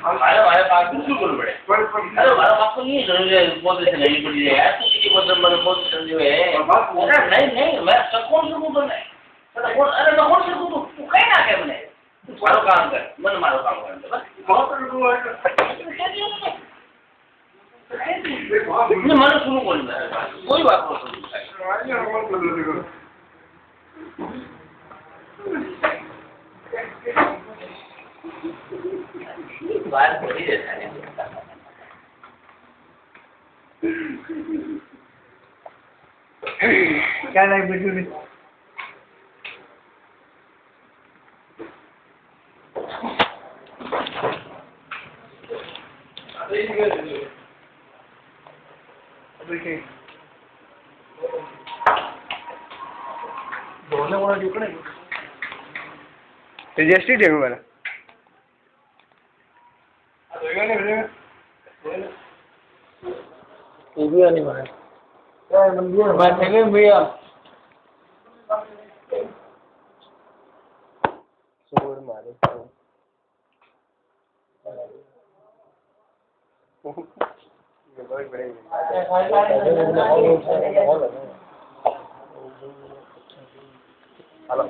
મારે મારે પાક શું કરવું પડે અરે મારા બાપ નહીં પોઝિશન એવી પડી જાય યાર તું બીજી પોઝિશન મને પોઝિશન જોઈએ નહીં નહીં મેં સકોણ શકું તો નહીં અરે ન હોઈ શકું તું કઈ નાખે મને તું મારું કામ કર મને મારું કામ કર મને શું બોલું કોઈ વાત बात थोड़ी रहता है क्या नहीं बिल्कुल नहीं अभी दोनों वाला जो करें रजिस्ट्री है मेरा भैया नहीं मारे मैं चले भैया शोर मारे ये बहुत बड़े हेलो